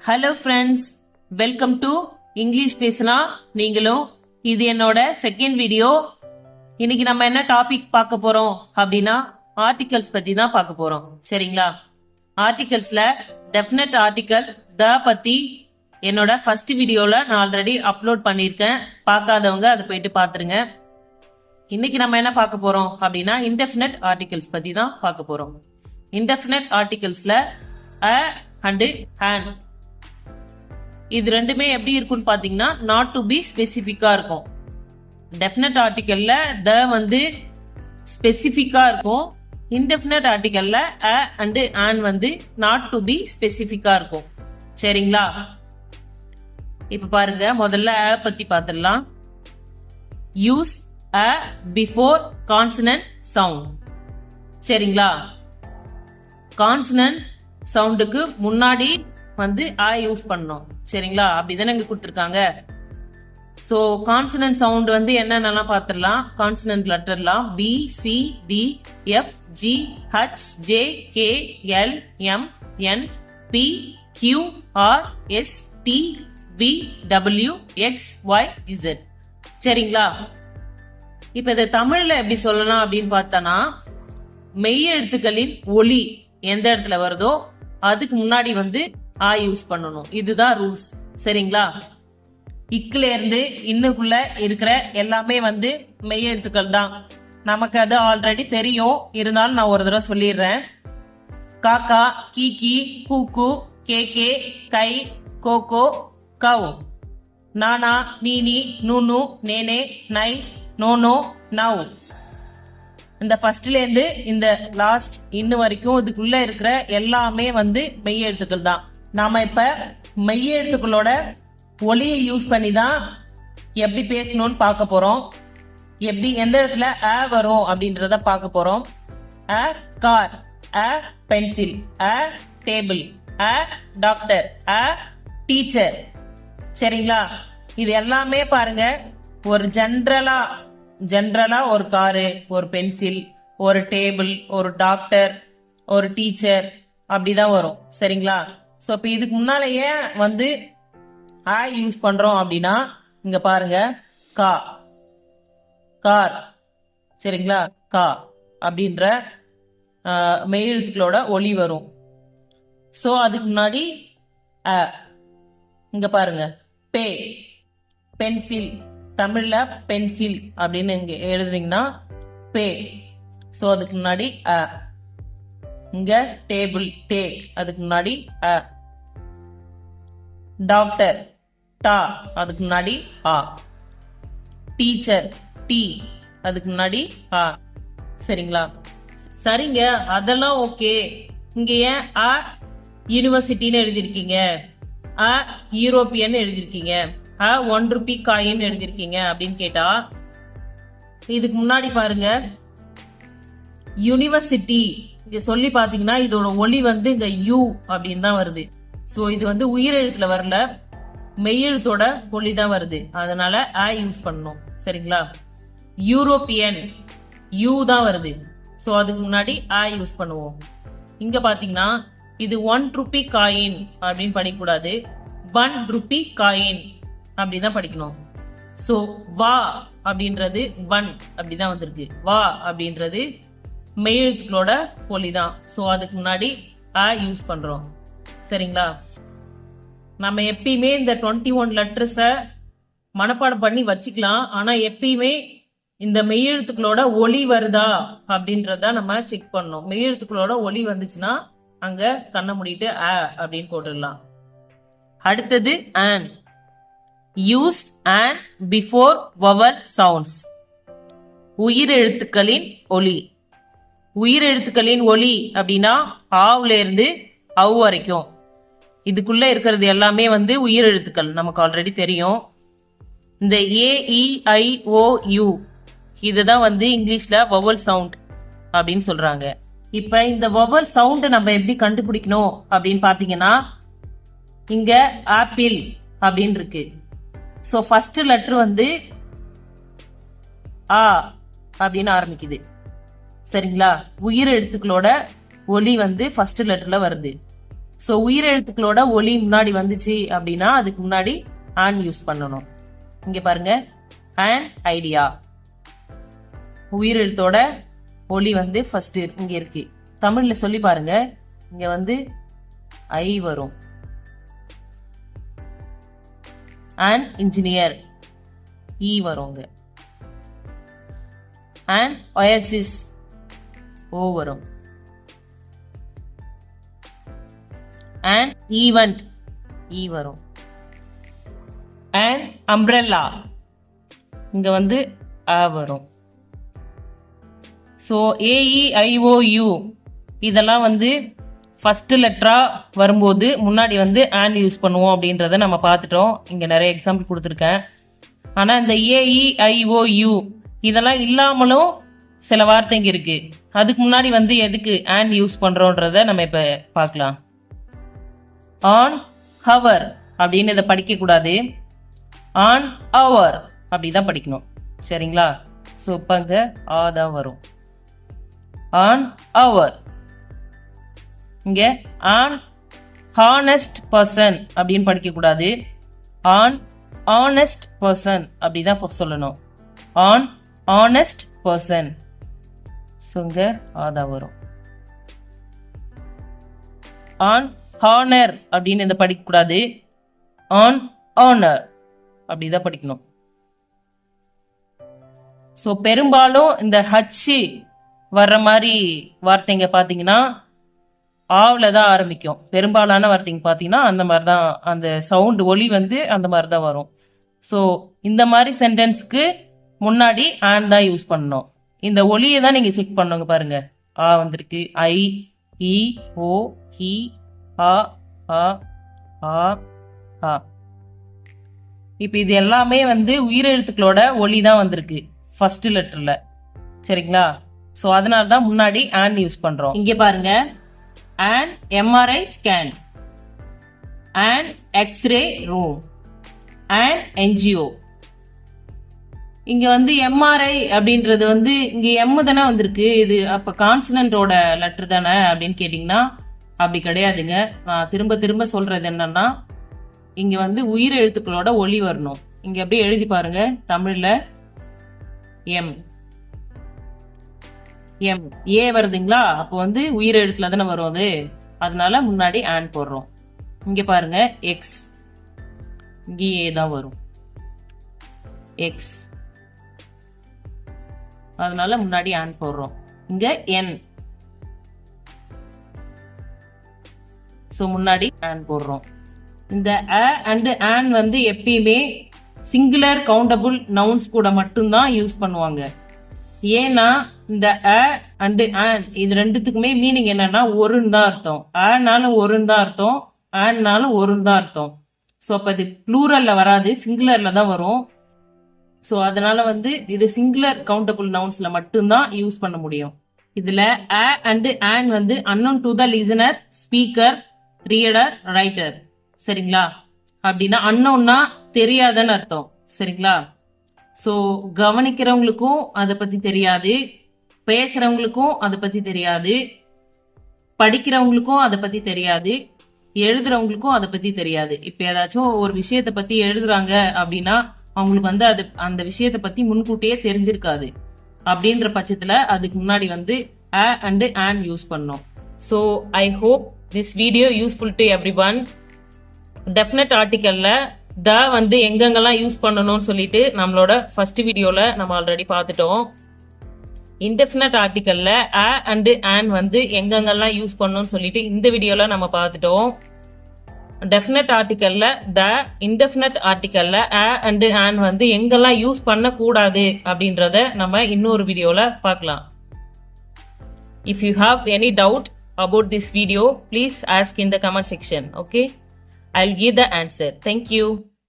Hello friends, welcome to English பேசலாம் நீங்களும். இது என்னோட செகண்ட் வீடியோ. இன்னைக்கு நம்ம என்ன டாபிக் பார்க்க போறோம் அப்படின்னா ஆர்டிகல்ஸ் பத்தி தான் பார்க்க போறோம். சரிங்களா? ஆர்டிகல்ஸ்ல டெஃபினட் ஆர்டிகல் த பத்தி என்னோட ஃபர்ஸ்ட் வீடியோல நான் ஆல்ரெடி அப்லோட் பண்ணியிருக்கேன். பார்க்காதவங்க அதை போயிட்டு பார்த்துருங்க. இன்னைக்கு நம்ம என்ன பார்க்க போறோம் அப்படின்னா இன்டெஃபினட் ஆர்டிகல்ஸ் பத்தி தான் பார்க்க போறோம். இன்டெஃபினட் ஆர்டிகல்ஸ்ல அ அண்ட் an இது ரெண்டுமே எப்படி இருக்கும்னு பாத்தீங்கன்னா நாட் டு பி ஸ்பெசிபிக்கா இருக்கும். டெஃபினட் ஆர்டிகல்ல த வந்து ஸ்பெசிபிக்கா இருக்கும். இன்டெஃபினட் ஆர்டிகல்ல அ அண்ட் an வந்து நாட் டு பி ஸ்பெசிபிக்கா இருக்கும். சரிங்களா? இப்ப பாருங்க, முதல்ல அ பத்தி பாத்திரலாம். Use a before consonant sound. சரிங்களா? கான்சனன்ட் சவுண்டுக்கு முன்னாடி வந்து ஆ யூஸ் பண்ணணும். சரிங்களா? அப்படிதானே இங்க கொடுத்துருக்காங்க. சோ கான்சனன்ட் சவுண்ட் வந்து என்னென்னலாம் பார்த்துடலாம். கான்சனன்ட் லெட்டர்லாம் B, C, D, F, G, H, J, K, L, M, N, P, Q, R, S, T, V, W, X, Y, Z. சரிங்களா? இப்ப இதை தமிழ்ல எப்படி சொல்லலாம் அப்படின்னு பார்த்தோன்னா, மெய் எழுத்துக்களின் ஒலி எந்த இடத்துல வருதோ அதுக்கு முன்னாடி வந்து ஆ யூஸ் பண்ணணும். இதுதான் ரூல்ஸ். சரிங்களா? இக்குல இருந்து இன்னுக்குள்ள இருக்கிற எல்லாமே வந்து மெய் எழுத்துக்கள் தான். நமக்கு அது ஆல்ரெடி தெரியும். இருந்தாலும் நான் ஒரு தடவை சொல்லிடுறேன். காக்கா, கீகி, கூக்கு, கேகே, கை, கோகோ, கவ், நானா, நீனி, நூனு, நேனே, நை, நோனோ, நவ். இந்த ஃபர்ஸ்ட்ல இருந்து இந்த லாஸ்ட் இன்னும் வரைக்கும் இதுக்குள்ள இருக்கிற எல்லாமே வந்து மெய் எழுத்துக்கள் தான். நாம இப்ப மெய் எழுத்துக்களோட ஒலியை யூஸ் பண்ணி தான் எப்படி பேசணும்னு பார்க்க போறோம். எப்படி எந்த இடத்துல அ வரும் அப்படின்றத பார்க்க போறோம். அ கார், அ பென்சில், அ டேபிள், அ டாக்டர், அ டீச்சர். சரிங்களா? இது எல்லாமே பாருங்க, ஒரு ஜென்ரலா ஒரு காரு, ஒரு பென்சில், ஒரு டேபிள், ஒரு டாக்டர், ஒரு டீச்சர் அப்படிதான் வரும். சரிங்களா? சோ இப்ப இதுக்கு முன்னாலேயே வந்து ஆ யூஸ் பண்றோம் அப்படின்னா இங்க பாருங்க, கா, கார். சரிங்களா? கா அப்படின்ற மெய் எழுத்துக்களோட ஒலி வரும். சோ அதுக்கு முன்னாடி அ. இங்க பாருங்க, பே, பென்சில், தமிழ்ல பென்சில் அப்படின்னு இங்க எழுதுறீங்கன்னா பே. சோ அதுக்கு முன்னாடி அ. இங்க டேபிள், டே, அதுக்கு முன்னாடி அ. டாக்டர், டா, அதுக்கு முன்னாடி ஆ. டீச்சர், டி, அதுக்கு முன்னாடி ஆ. சரிங்களா? சரிங்க, அதெல்லாம் ஓகே. இங்க ஏன் அ யூனிவர்சிட்டின்னு எழுதிருக்கீங்க, அ யூரோப்பியன் எழுதிருக்கீங்க, அ 1 ரூபி காயின் எழுதிருக்கீங்க அப்படின்னு கேட்டா, இதுக்கு முன்னாடி பாருங்க யூனிவர்சிட்டி இங்க சொல்லி பாத்தீங்கன்னா இதோட ஒலி வந்து இந்த யூ அப்படின்னு தான் வருது. சோ இது வந்து உயிரெழுத்துல வரல, மெய்யெழுத்தோட ஒலி தான் வருது. அதனால ஆ யூஸ் பண்ணணும். சரிங்களா? யூரோப்பியன் யூ தான் வருது. சோ அதுக்கு முன்னாடி ஆ யூஸ் பண்ணுவோம். இங்க பாத்தீங்கன்னா இது 1 ரூபி காயின் அப்படின்னு படிக்கக்கூடாது, 1 ரூபி காயின் அப்படிதான் படிக்கணும். சோ வா அப்படின்றது 1 அப்படிதான் வந்திருக்கு. வா அப்படின்றது மெய்யெழுத்துக்களோட ஒலி தான். சோ அதுக்கு முன்னாடி ஆ யூஸ் பண்றோம். சரிங்களா? நம்ம எப்பயுமே இந்த 21 லெட்டர்ஸ மனப்பாடம் பண்ணி வச்சுக்கலாம். ஆனா எப்பயுமே இந்த மெய்யெழுத்துக்களோட ஒலி வருதா அப்படின்றத நம்ம செக் பண்ணணும். மெய்யெழுத்துக்களோட ஒலி வந்துச்சுன்னா அங்க கண்ணை மூடிட்டு ஆ அப்படின்னு போட்டுடலாம். அடுத்தது an. Use an before vowel sounds. உயிரெழுத்துக்களின் ஒலி. உயிரெழுத்துக்களின் ஒலி அப்படின்னா ஆவுல இருந்து அவ் வரைக்கும் இதுக்குள்ள இருக்கிறது எல்லாமே வந்து உயிரெழுத்துக்கள். நமக்கு ஆல்ரெடி தெரியும். இந்த ஏ, இ, ஐ, ஓ, யூ இதுதான் வந்து இங்கிலீஷ்ல வவல் சவுண்ட் அப்படின்னு சொல்றாங்க. இப்ப இந்த வவல் சவுண்ட் நம்ம எப்படி கண்டுபிடிக்கணும் அப்படின்னு பாத்தீங்கன்னா, இங்க ஆப்பிள் அப்படின்னு இருக்கு. சோ ஃபர்ஸ்ட் லெட்டர் வந்து ஆ அப்படின்னு ஆரம்பிக்குது. சரிங்களா? உயிர் எழுத்துக்களோட ஒலி வந்து ஃபர்ஸ்ட் லெட்டர்ல வருது. ஸோ உயிரெழுத்துக்களோட ஒலி முன்னாடி வந்துச்சு அப்படின்னா அதுக்கு முன்னாடி ஆன் யூஸ் பண்ணணும். இங்க பாருங்க, an ஐடியா உயிரெழுத்தோட ஒலி வந்து ஃபர்ஸ்ட் இங்க இருக்கு. தமிழ்ல சொல்லி பாருங்க, இங்க வந்து ஐ வரும். an இன்ஜினியர் ஈ வருங்க. an oasis ஓ வரும். an event ஈ வரும். an umbrella இங்க வந்து அ வரும். ஸோ AEIOU இதெல்லாம் வந்து ஃபர்ஸ்ட் லெட்டரா வரும்போது முன்னாடி வந்து ஆன் யூஸ் பண்ணுவோம் அப்படின்றத நம்ம பார்த்துட்டோம். இங்க நிறைய எக்ஸாம்பிள் கொடுத்துருக்கேன். ஆனா இந்த AEIOU இதெல்லாம் இல்லாமலும் சில வார்த்தைங்க இருக்கு. அதுக்கு முன்னாடி வந்து எதுக்கு ஆன் யூஸ் பண்றோன்றத நம்ம இப்ப பார்க்கலாம். ஆன் ஹவர் அப்படின்னு இதை படிக்க கூடாது, ஆன் அவர் அப்படிதான் படிக்கணும். சரிங்களா? ஸோ இப்போ இங்க ஆ தான் வரும். ஆன் அவர். இங்க ஆன் ஹானஸ்ட் பர்சன் அப்படின்னு படிக்க கூடாது, ஆன் ஆனஸ்ட் பர்சன் அப்படிதான் சொல்லணும். On honest person. ஸோ இங்க ஆதா வரும். ஆன் ஹானர் அப்படின்னு இதை படிக்க கூடாது, ஆன் ஆனர் அப்படிதான் படிக்கணும். ஸோ பெரும்பாலும் இந்த ஹச் வர்ற மாதிரி வார்த்தைங்க பார்த்தீங்கன்னா ஆவில் தான் ஆரம்பிக்கும். பெரும்பாலான வார்த்தைங்க பார்த்தீங்கன்னா அந்த மாதிரி தான், அந்த சவுண்ட் ஒலி வந்து அந்த மாதிரி தான் வரும். ஸோ இந்த மாதிரி சென்டென்ஸ்க்கு முன்னாடி ஆன் தான் யூஸ் பண்ணணும். இந்த ஒலியை தான் நீங்கள் செக் பண்ணுங்க. பாருங்க, ஆ வந்திருக்கு, ஐ இ ஓ ஹி ஆ ஆ ஆ ஆ. இப்போ இது எல்லாமே வந்து உயிரெழுத்துக்களோட ஒலி தான் வந்திருக்கு ஃபர்ஸ்ட் லெட்டர்ல. சரிங்களா? ஸோ அதனால தான் முன்னாடி ஆன் யூஸ் பண்றோம். இங்க பாருங்க, an MRI scan, an X-ray room, an NGO. இங்க வந்து MRI அப்படின்றது வந்து இங்க M தானே வந்திருக்கு, இது அப்ப கான்சனன்டோட லெட்டர் தானே அப்படின்னு கேட்டீங்கன்னா அப்படி கிடையாதுங்க. நான் திரும்ப திரும்ப சொல்றது என்னன்னா, இங்க வந்து உயிர் எழுத்துக்களோட ஒலி வரணும். இங்க அப்படியே எழுதி பாருங்க, தமிழ்ல எம் எம் ஏ வருதுங்களா, அப்போ வந்து உயிர் எழுத்துல தானே வரும் அது, அதனால முன்னாடி ஆன் போடுறோம். இங்க பாருங்க, எக்ஸ் இங்க ஏ தான் வரும், எக்ஸ், அதனால முன்னாடி ஆன் போடுறோம். இங்க என், சோ முன்னாடி ஆன் போடுறோம். இந்த அ அண்ட் ஆன் வந்து எப்பயுமே சிங்குலர் கவுண்டபிள் நவுன்ஸ் கூட மட்டும்தான் யூஸ் பண்ணுவாங்க. ஏன்னா இந்த அ அண்ட் ஆன் இது ரெண்டுத்துக்குமே மீனிங் என்னன்னா ஒருன்னு தான் அர்த்தம். ஆனாலும் ஒருன்னு தான் அர்த்தம், ஆன்னாலும் ஒருன்னு தான் அர்த்தம். ஸோ அப்போ இது ப்ளூரல்ல வராது, சிங்குலர்ல தான் வரும். ஸோ அதனால வந்து இது சிங்குலர் கவுண்டபிள் நவுன்ஸ்ல மட்டும்தான் யூஸ் பண்ண முடியும். இதுல அ அண்ட் ஆன் வந்து unknown to the listener, speaker, reader, writer. சரிங்களா? அப்படின்னா அன்னோன்னா தெரியாதுன்னு அர்த்தம். சரிங்களா? ஸோ கவனிக்கிறவங்களுக்கும் அதை பத்தி தெரியாது, பேசுறவங்களுக்கும் அதை பத்தி தெரியாது, படிக்கிறவங்களுக்கும் அதை பத்தி தெரியாது, எழுதுறவங்களுக்கும் அதை பத்தி தெரியாது. இப்ப ஏதாச்சும் ஒரு விஷயத்தை பத்தி எழுதுறாங்க அப்படின்னா அவங்களுக்கு வந்து அது அந்த விஷயத்தை பத்தி முன்கூட்டியே தெரிஞ்சிருக்காது. அப்படின்ற பட்சத்துல அதுக்கு முன்னாடி வந்து அ அண்ட் ஆன் யூஸ் பண்ணோம். So I hope this video useful to everyone. Definite ஆர்டிக்கல்ல த வந்து எங்கெங்கெல்லாம் யூஸ் பண்ணணும்னு சொல்லிட்டு நம்மளோட ஃபர்ஸ்ட் வீடியோல நம்ம ஆல்ரெடி பார்த்துட்டோம். இன்டெஃபினட் ஆர்டிக்கல்ல அ அண்ட் ஆன் வந்து எங்கெங்கெல்லாம் யூஸ் பண்ணணும்னு சொல்லிட்டு இந்த வீடியோல நம்ம பார்த்துட்டோம். டெஃபினட் ஆர்டிக்கல்ல த, இன்டெஃபினட் ஆர்டிக்கல்ல அ அண்ட் ஆன் வந்து எங்கெல்லாம் யூஸ் பண்ண கூடாது அப்படின்றத நம்ம இன்னொரு வீடியோல பார்க்கலாம். If you have any doubt about this video, please ask in the comment section. Okay, I'll give the answer. Thank you.